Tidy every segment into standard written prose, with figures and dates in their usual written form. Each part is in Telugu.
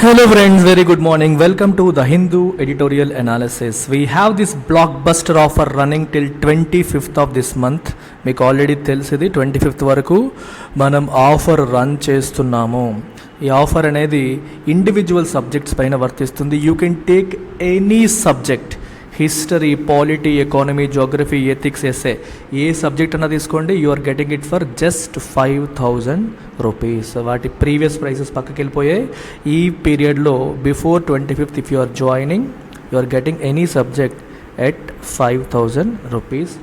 Hello friends, very good morning. Welcome to the Hindu editorial analysis. We have this blockbuster offer running till 25th of this month. మీకు ఆల్రెడీ తెలిసింది 25th వరకు మనం ఆఫర్ రన్ చేస్తున్నాము. ఈ ఆఫర్ అనేది ఇండివిజువల్ సబ్జెక్ట్స్ పైన వర్తిస్తుంది. You can take any subject, history, polity, economy, geography, ethics, essay, ఏ సబ్జెక్ట్ అన్నా తీసుకోండి. You are getting it for just 5,000 rupees. వాటి ప్రీవియస్ ప్రైసెస్ పక్కకి వెళ్ళిపోయాయి. ఈ పీరియడ్లో before 25th if you are joining, you are getting any subject at 5,000 rupees.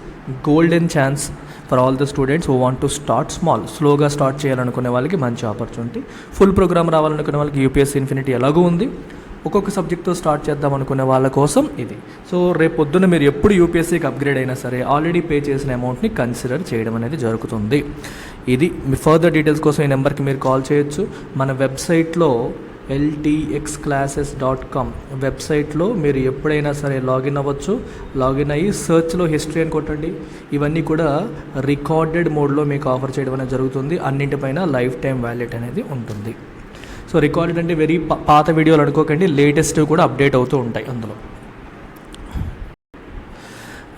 Golden chance for all the students who want to start small. స్లోగా స్టార్ట్ చేయాలనుకునే వాళ్ళకి మంచి ఆపర్చునిటీ. ఫుల్ ప్రోగ్రామ్ రావాలనుకునే వాళ్ళకి యూపీఎస్సీ ఇన్ఫినిటీ ఎలాగూ ఉంది. ఒక్కొక్క సబ్జెక్ట్తో స్టార్ట్ చేద్దాం అనుకునే వాళ్ళ కోసం ఇది. సో రేపు పొద్దున్న మీరు ఎప్పుడు యూపీఎస్సీకి అప్గ్రేడ్ అయినా సరే ఆల్రెడీ పే చేసిన అమౌంట్ని కన్సిడర్ చేయడం అనేది జరుగుతుంది. ఇది మీ ఫర్దర్ డీటెయిల్స్ కోసం ఈ నెంబర్కి మీరు కాల్ చేయొచ్చు. మన వెబ్సైట్లో ltxclasses.com వెబ్సైట్లో మీరు ఎప్పుడైనా సరే లాగిన్ అవ్వచ్చు. లాగిన్ అయ్యి సర్చ్లో హిస్టరీ అని కొట్టండి. ఇవన్నీ కూడా రికార్డెడ్ మోడ్లో మీకు ఆఫర్ చేయడం అనేది జరుగుతుంది. అన్నింటిపైన లైఫ్ టైం వ్యాలిడ్ అనేది ఉంటుంది. సో రికార్డెడ్ అంటే వెరీ పాత వీడియోలు అనుకోకండి, లేటెస్ట్ కూడా అప్డేట్ అవుతూ ఉంటాయి అందులో.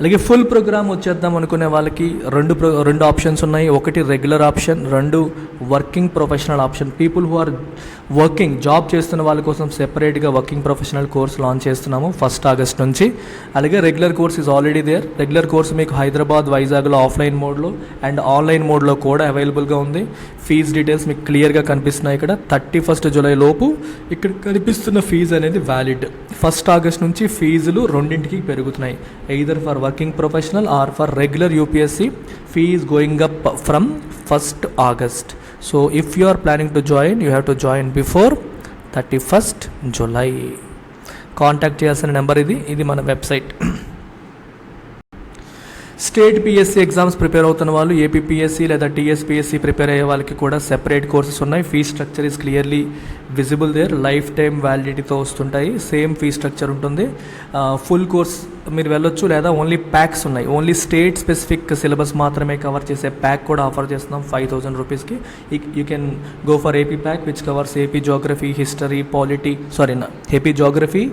అలాగే ఫుల్ ప్రోగ్రామ్ వచ్చేద్దాం అనుకునే వాళ్ళకి రెండు ఆప్షన్స్ ఉన్నాయి. ఒకటి రెగ్యులర్ ఆప్షన్, రెండు working professional option. People who are working, job చేస్తున్న వాళ్ళ కోసం సెపరేట్గా వర్కింగ్ ప్రొఫెషనల్ కోర్స్ లాంచ్ చేస్తున్నాము 1st August నుంచి. అలాగే regular course is already there. Regular course మీకు హైదరాబాద్, వైజాగ్లో ఆఫ్లైన్ మోడ్లో అండ్ ఆన్లైన్ మోడ్లో కూడా అవైలబుల్గా ఉంది. ఫీజ్ డీటెయిల్స్ మీకు క్లియర్గా కనిపిస్తున్నాయి ఇక్కడ. 31st July లోపు ఇక్కడ కనిపిస్తున్న ఫీజు అనేది వ్యాలిడ్. 1st August నుంచి ఫీజులు రెండింటికి పెరుగుతున్నాయి. Either for working professional or for regular UPSC fee going up from 1st August. So if you are planning to join, you have to join before 31st July. Contact చేయాల్సిన నెంబర్ ఇది మన website. State PSC exams prepare అవుతున్న వాళ్ళు, ఏపీపీఎస్సి లేదా టీఎస్పీఎస్సి ప్రిపేర్ అయ్యే వాళ్ళకి కూడా సెపరేట్ కోర్సెస్ ఉన్నాయి. Fee structure is clearly visible there. Life time వ్యాలిడిటీతో వస్తుంటాయి. సేమ్ ఫీ స్ట్రక్చర్ ఉంటుంది. ఫుల్ కోర్స్ మీరు వెళ్ళొచ్చు, లేదా ఓన్లీ ప్యాక్స్ ఉన్నాయి. ఓన్లీ స్టేట్ స్పెసిఫిక్ సిలబస్ మాత్రమే కవర్ చేసే ప్యాక్ కూడా ఆఫర్ చేస్తున్నాం 5,000 రూపీస్కి. You can go for AP pack which covers AP geography, history, AP geography,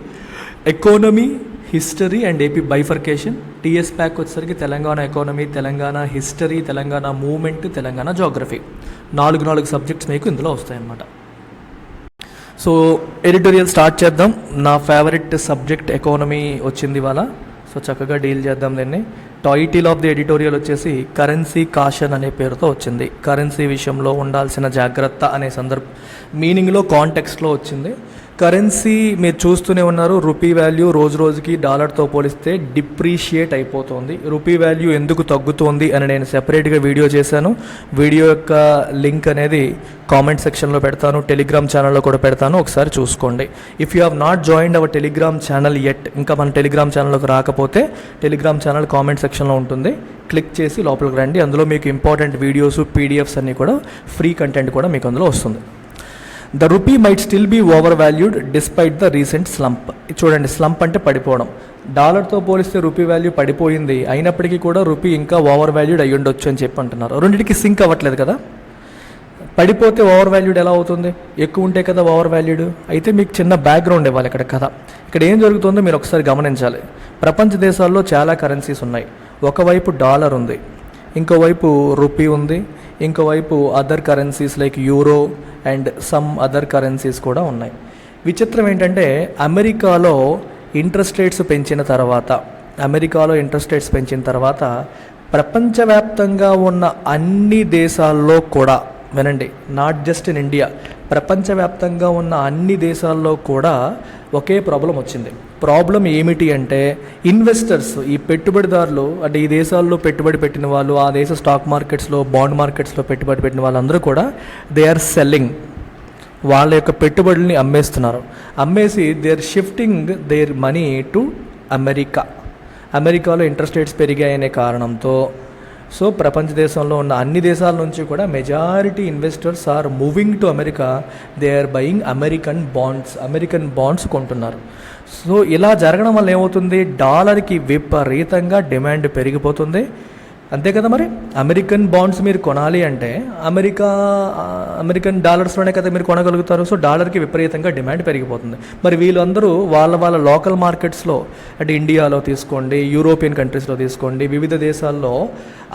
economy, history and AP bifurcation. TS pack వచ్చేసరికి Telangana economy, Telangana history, Telangana movement, Telangana geography. 4 subjects మీకు ఇందులో వస్తాయన్నమాట. సో ఎడిటోరియల్ స్టార్ట్ చేద్దాం. నా ఫేవరెట్ సబ్జెక్ట్ ఎకానమీ వచ్చింది ఇవాళ. సో చక్కగా డీల్ చేద్దాం దీన్ని. టైటిల్ ఆఫ్ ది ఎడిటోరియల్ వచ్చేసి కరెన్సీ కాషన్ అనే పేరుతో వచ్చింది. కరెన్సీ విషయంలో ఉండాల్సిన జాగ్రత్త అనే మీనింగ్లో కాంటెక్స్ట్లో వచ్చింది. కరెన్సీ మీరు చూస్తూనే ఉన్నారు. రూపీ వాల్యూ రోజు రోజుకి డాలర్తో పోలిస్తే డిప్రీషియేట్ అయిపోతుంది. రూపీ వాల్యూ ఎందుకు తగ్గుతోంది అని నేను సెపరేట్గా వీడియో చేశాను. వీడియో యొక్క లింక్ అనేది కామెంట్ సెక్షన్లో పెడతాను, టెలిగ్రామ్ ఛానల్లో కూడా పెడతాను, ఒకసారి చూసుకోండి. If you have not joined hour Telegram channel at, ఇంకా మన టెలిగ్రామ్ ఛానల్లోకి రాకపోతే టెలిగ్రామ్ ఛానల్ కామెంట్ సెక్షన్లో ఉంటుంది. క్లిక్ చేసి లోపలికి రండి. అందులో మీకు ఇంపార్టెంట్ వీడియోస్, పీడిఎఫ్స్ అన్నీ కూడా, ఫ్రీ కంటెంట్ కూడా మీకు అందులో వస్తుంది. The rupee might still be over valued despite the recent slump. చూడండి, స్లంప్ అంటే పడిపోవడం. డాలర్తో పోలిస్తే రూపీ వాల్యూ పడిపోయింది, అయినప్పటికీ కూడా రూపీ ఇంకా ఓవర్ వాల్యూడ్ అయ్యి ఉండొచ్చు అని చెప్పి అంటున్నారు. రెండింటికి సింక్ అవ్వట్లేదు కదా. పడిపోతే ఓవర్ వాల్యూడ్ ఎలా అవుతుంది? ఎక్కువ ఉంటే కదా ఓవర్ వాల్యూడ్. అయితే మీకు చిన్న బ్యాక్గ్రౌండ్ ఇవ్వాలి ఇక్కడ కథ. ఇక్కడ ఏం జరుగుతుందో మీరు ఒకసారి గమనించాలి. ప్రపంచ దేశాల్లో చాలా కరెన్సీస్ ఉన్నాయి. ఒకవైపు డాలర్ ఉంది, ఇంకోవైపు రూపీ ఉంది, ఇంకోవైపు other currencies like euro and some other currencies కూడా ఉన్నాయి. విచిత్రం ఏంటంటే అమెరికాలో ఇంట్రెస్ట్ రేట్స్ పెంచిన తర్వాత ప్రపంచవ్యాప్తంగా ఉన్న అన్ని దేశాల్లో కూడా, వినండి, నాట్ జస్ట్ ఇన్ ఇండియా, ప్రపంచవ్యాప్తంగా ఉన్న అన్ని దేశాల్లో కూడా ఒకే ప్రాబ్లం వచ్చింది. ప్రాబ్లం ఏమిటి అంటే ఇన్వెస్టర్స్, ఈ పెట్టుబడిదారులు, అంటే ఈ దేశాల్లో పెట్టుబడి పెట్టిన వాళ్ళు, ఆ దేశ స్టాక్ మార్కెట్స్లో, బాండ్ మార్కెట్స్లో పెట్టుబడి పెట్టిన వాళ్ళందరూ కూడా దే ఆర్ సెల్లింగ్. వాళ్ళ యొక్క పెట్టుబడుల్ని అమ్మేస్తున్నారు. అమ్మేసి they are shifting their money to అమెరికాలో ఇంట్రెస్ట్ రేట్స్ పెరిగాయనే కారణంతో సో ప్రపంచ దేశంలో ఉన్న అన్ని దేశాల నుంచి కూడా majority investors are moving to America. They are buying American bonds కొంటున్నారు. సో ఇలా జరగడం వల్ల ఏమవుతుంది? డాలర్కి విపరీతంగా డిమాండ్ పెరిగిపోతుంది. అంతే కదా మరి. అమెరికన్ బాండ్స్ మీరు కొనాలి అంటే అమెరికన్ డాలర్స్లోనే కదా మీరు కొనగలుగుతారు. సో డాలర్కి విపరీతంగా డిమాండ్ పెరిగిపోతుంది. మరి వీళ్ళందరూ వాళ్ళ లోకల్ మార్కెట్స్లో, అంటే ఇండియాలో తీసుకోండి, యూరోపియన్ కంట్రీస్లో తీసుకోండి, వివిధ దేశాల్లో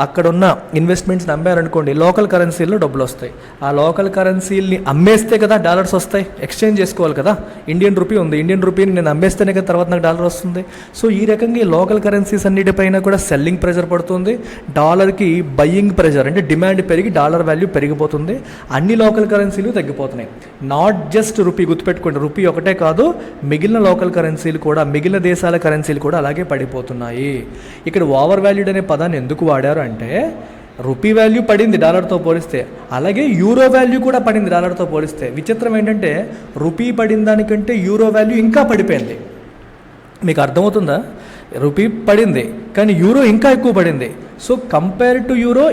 అక్కడున్న ఇన్వెస్ట్మెంట్స్ని అమ్మారనుకోండి, లోకల్ కరెన్సీల్లో డబ్బులు వస్తాయి. ఆ లోకల్ కరెన్సీల్ని అమ్మేస్తే కదా డాలర్స్ వస్తాయి. ఎక్స్చేంజ్ చేసుకోవాలి కదా. ఇండియన్ రూపీ ఉంది, ఇండియన్ రూపీని నేను అమ్మేస్తేనే కదా తర్వాత నాకు డాలర్ వస్తుంది. సో ఈ రకంగా ఈ లోకల్ కరెన్సీస్ అన్నిటిపైన కూడా సెల్లింగ్ ప్రెషర్ పడుతుంది. డాలర్కి బయ్యింగ్ ప్రెషర్, అంటే డిమాండ్ పెరిగి డాలర్ వాల్యూ పెరిగిపోతుంది. అన్ని లోకల్ కరెన్సీలు తగ్గిపోతున్నాయి. నాట్ జస్ట్ రూపీ, గుర్తుపెట్టుకోండి, రూపీ ఒకటే కాదు, మిగిలిన లోకల్ కరెన్సీలు కూడా, మిగిలిన దేశాల కరెన్సీలు కూడా అలాగే పడిపోతున్నాయి. ఇక్కడ ఓవర్ వాల్యూడ్ అనే పదాన్ని ఎందుకు వాడారు అంటే, రూపీ వాల్యూ పడింది డాలర్తో పోలిస్తే, అలాగే యూరో వాల్యూ కూడా పడింది డాలర్తో పోలిస్తే. విచిత్రం ఏంటంటే రూపీ పడిన దానికంటే యూరో వాల్యూ ఇంకా పడిపోయింది. మీకు అర్థమవుతుందా? రూపీ పడింది కానీ యూరో ఇంకా ఎక్కువ పడింది. So compare to euro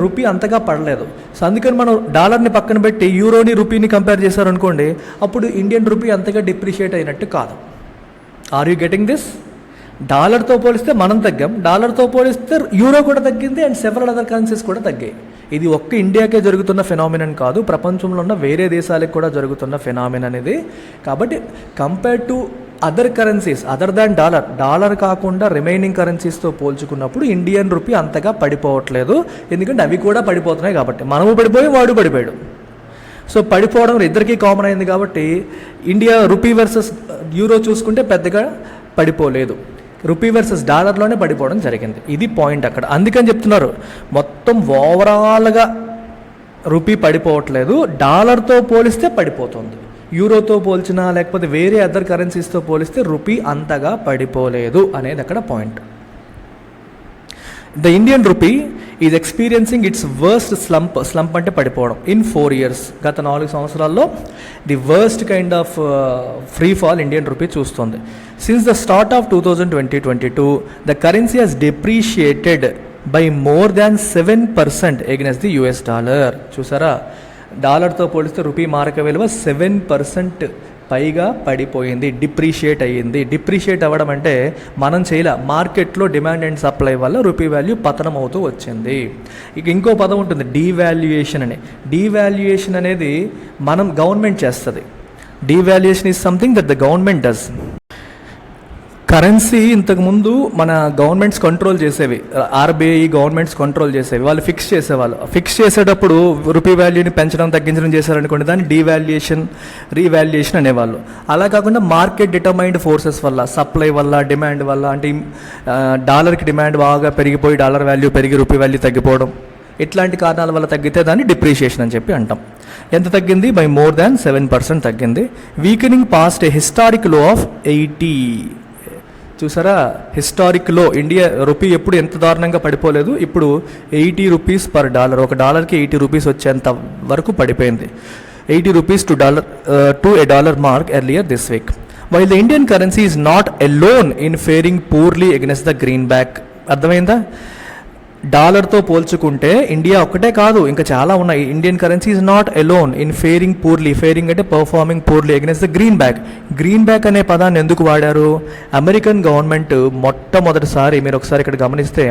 rupee అంతగా పడలేదు. సో అందుకని మనం డాలర్ని పక్కన పెట్టి యూరోని రూపీని కంపేర్ చేశారనుకోండి, అప్పుడు ఇండియన్ రూపీ అంతగా డిప్రిషియేట్ అయినట్టు కాదు. Are you getting this? డాలర్తో పోలిస్తే మనం తగ్గాం, డాలర్తో పోలిస్తే యూరో కూడా తగ్గింది, అండ్ సెవెరల్ అదర్ కరెన్సీస్ కూడా తగ్గాయి. ఇది ఒక్క ఇండియాకే జరుగుతున్న ఫెనామినన్ కాదు, ప్రపంచంలో ఉన్న వేరే దేశాలకు కూడా జరుగుతున్న ఫెనామినన్ ఇది. కాబట్టి compare to other currencies other than dollar కాకుండా రిమైనింగ్ కరెన్సీస్తో పోల్చుకున్నప్పుడు ఇండియన్ రూపీ అంతగా పడిపోవట్లేదు. ఎందుకంటే అవి కూడా పడిపోతున్నాయి కాబట్టి. మనము పడిపోయి వాడు పడిపోయాడు. సో పడిపోవడం ఇద్దరికీ కామన్ అయింది కాబట్టి ఇండియా రూపీ వర్సెస్ యూరో చూసుకుంటే పెద్దగా పడిపోలేదు, రూపీ వర్సెస్ డాలర్లోనే పడిపోవడం జరిగింది. ఇది పాయింట్ అక్కడ. అందుకని చెప్తున్నారు మొత్తం ఓవరాల్గా రూపీ పడిపోవట్లేదు, డాలర్తో పోలిస్తే పడిపోతుంది. యూరోతో పోల్చినా లేకపోతే వేరే అదర్ కరెన్సీస్తో పోలిస్తే రూపీ అంతగా పడిపోలేదు అనేది అక్కడ point. The Indian rupee is experiencing its worst slump అంటే పడిపోవడం ఇన్ 4 years. గత 4 సంవత్సరాల్లో the worst kind of free fall Indian rupee చూస్తుంది. Since the start of 2022 the currency has depreciated by more than 7% against the US dollar. చూసారా, డాలర్తో పోలిస్తే రూపీ మారక విలువ 7% పైగా పడిపోయింది, డిప్రిషియేట్ అయ్యింది. డిప్రిషియేట్ అవ్వడం అంటే మనం చేయలే, మార్కెట్లో డిమాండ్ అండ్ సప్లై వల్ల రూపీ వాల్యూ పతనం అవుతూ వచ్చింది. ఇక ఇంకో పదం ఉంటుంది డీవాల్యుయేషన్ అని. డీవాల్యుయేషన్ అనేది మనం గవర్నమెంట్ చేస్తుంది. Devaluation is something that the government does. Currency ఇంతకుముందు మన గవర్నమెంట్స్ కంట్రోల్ చేసేవి, ఆర్బీఐ గవర్నమెంట్స్ కంట్రోల్ చేసేవి, వాళ్ళు ఫిక్స్ చేసేవాళ్ళు. ఫిక్స్ చేసేటప్పుడు రూపీ వాల్యూని పెంచడం తగ్గించడం చేశారనుకోండి, దాన్ని డీవాల్యుయేషన్ రీవాల్యుయేషన్ అనేవాళ్ళు. అలా కాకుండా మార్కెట్ డిటర్మైన్డ్ ఫోర్సెస్ వల్ల, సప్లై వల్ల, డిమాండ్ వల్ల, అంటే డాలర్కి డిమాండ్ బాగా పెరిగిపోయి డాలర్ వాల్యూ పెరిగి రూపీ వాల్యూ తగ్గిపోవడం, ఇట్లాంటి కారణాల వల్ల తగ్గితే దాన్ని డిప్రిషియేషన్ అని చెప్పి అంటాం. ఎంత తగ్గింది? బై మోర్ దాన్ 7% తగ్గింది. వీకెనింగ్ పాస్ట్ ఏ హిస్టారిక్ లో ఆఫ్ 80. చూసారా, హిస్టారిక్ లో. ఇండియా రూపీ ఎప్పుడు ఎంత దారుణంగా పడిపోలేదు, ఇప్పుడు 80 రూపీస్ పర్ డాలర్, ఒక డాలర్కి 80 రూపీస్ వచ్చేంత వరకు పడిపోయింది. 80 rupees to a dollar mark earlier this week. While the Indian currency is not alone in faring poorly against the greenback. అర్థమైందా? డాలర్తో పోల్చుకుంటే ఇండియా ఒక్కటే కాదు, ఇంకా చాలా ఉన్నాయి. Indian currency is not alone in faring poorly. Faring అంటే performing poorly against the greenback. Greenback అనే పదాన్ని ఎందుకు వాడారు? అమెరికన్ గవర్నమెంట్ మొట్టమొదటిసారి, మీరు ఒకసారి ఇక్కడ గమనిస్తే,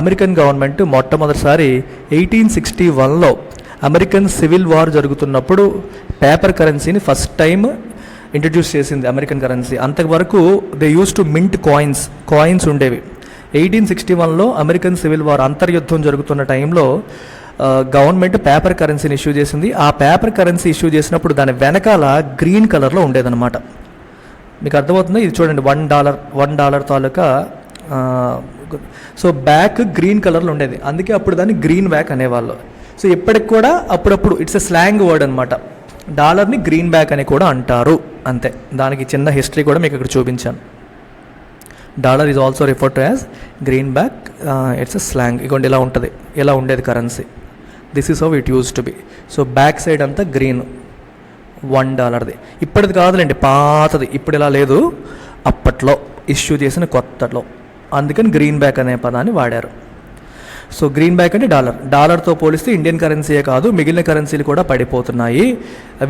అమెరికన్ గవర్నమెంట్ మొట్టమొదటిసారి 1861లో అమెరికన్ సివిల్ వార్ జరుగుతున్నప్పుడు పేపర్ కరెన్సీని ఫస్ట్ టైం ఇంట్రడ్యూస్ చేసింది అమెరికన్ కరెన్సీ. అంతవరకు they use to mint coins ఉండేవి. 1861లో అమెరికన్ సివిల్ వార్, అంతర్యుద్ధం జరుగుతున్న టైంలో గవర్నమెంట్ పేపర్ కరెన్సీని ఇష్యూ చేసింది. ఆ పేపర్ కరెన్సీ ఇష్యూ చేసినప్పుడు దాని వెనకాల గ్రీన్ కలర్లో ఉండేదన్నమాట. మీకు అర్థమవుతుంది? ఇది చూడండి, $1 తాలూకా. సో బ్యాక్ గ్రీన్ కలర్లో ఉండేది, అందుకే అప్పుడు దాన్ని గ్రీన్ బ్యాక్ అనేవాళ్ళు. సో ఇప్పటికి కూడా అప్పుడప్పుడు ఇట్స్ ఎ స్లాంగ్ వర్డ్ అనమాట. డాలర్ని గ్రీన్ బ్యాక్ అని కూడా అంటారు, అంతే. దానికి చిన్న హిస్టరీ కూడా మీకు ఇక్కడ చూపించాను. Dollar is also referred to as green back. It's a slang. ఇగోండి, ఇలా ఉంటుంది, ఇలా ఉండేది currency. This is how it use to be. So back side అంతా గ్రీన్, $1ది. ఇప్పటిది కాదులేండి, పాతది. ఇప్పుడు ఇలా లేదు, అప్పట్లో ఇష్యూ చేసిన కొత్తలో. అందుకని గ్రీన్ బ్యాక్ అనే పదాన్ని వాడారు. సో గ్రీన్ బ్యాక్ అంటే డాలర్తో పోలిస్తే ఇండియన్ కరెన్సీయే కాదు మిగిలిన కరెన్సీలు కూడా పడిపోతున్నాయి.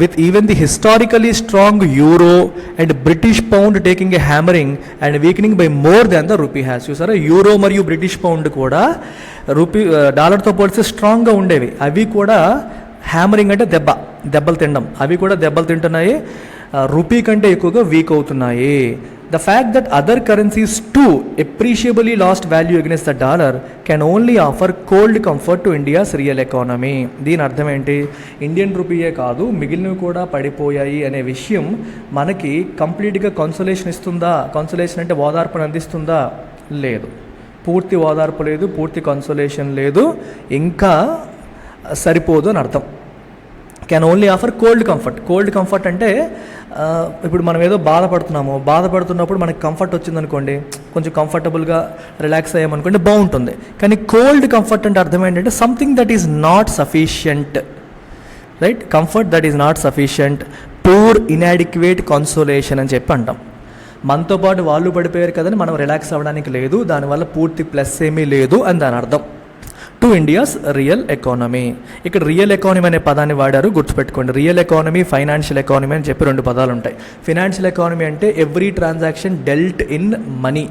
With even the historically strong euro and British pound taking a hammering and weakening by more than the rupee has. చూసారా, యూరో మరియు బ్రిటిష్ పౌండ్ కూడా డాలర్తో పోలిస్తే స్ట్రాంగ్గా ఉండేవి, అవి కూడా హ్యామరింగ్ అంటే దెబ్బలు తినడం, అవి కూడా దెబ్బలు తింటున్నాయి, రూపీ కంటే ఎక్కువగా వీక్ అవుతున్నాయి. The fact that other currencies too appreciably lost value against the dollar can only offer cold comfort to India's real economy. దీని అర్థం ఏంటి, ఇండియన్ రూపీయే కాదు మిగిలినవి కూడా పడిపోయాయి అనే విషయం మనకి కంప్లీట్గా కన్సోలేషన్ ఇస్తుందా? కన్సోలేషన్ అంటే ఓదార్పును అందిస్తుందా? లేదు, పూర్తి ఓదార్పు లేదు, పూర్తి కన్సోలేషన్ లేదు, ఇంకా సరిపోదు అని అర్థం. Can only offer cold comfort అంటే ఇప్పుడు మనం ఏదో బాధపడుతున్నప్పుడు మనకి కంఫర్ట్ వచ్చిందనుకోండి, కొంచెం కంఫర్టబుల్గా రిలాక్స్ అయ్యామనుకోండి బాగుంటుంది. కానీ కోల్డ్ కంఫర్ట్ అంటే అర్థం ఏంటంటే something that is not sufficient, right? Comfort that is not sufficient, poor inadequate consolation అని చెప్పి అంటాం. మనతో పాటు వాళ్ళు పడిపోయారు కదని మనం రిలాక్స్ అవ్వడానికి లేదు, దానివల్ల పూర్తి ప్లస్ ఏమీ లేదు అని దాని అర్థం. To India's real economy. ఇక్కడ రియల్ ఎకానమీ అనే పదాన్ని వాడారు, గుర్తుపెట్టుకోండి. రియల్ ఎకానమీ, ఫైనాన్షియల్ ఎకానమీ అని చెప్పి 2 పదాలు ఉంటాయి. ఫైనాన్షియల్ ఎకానమీ అంటే every transaction dwelt in money,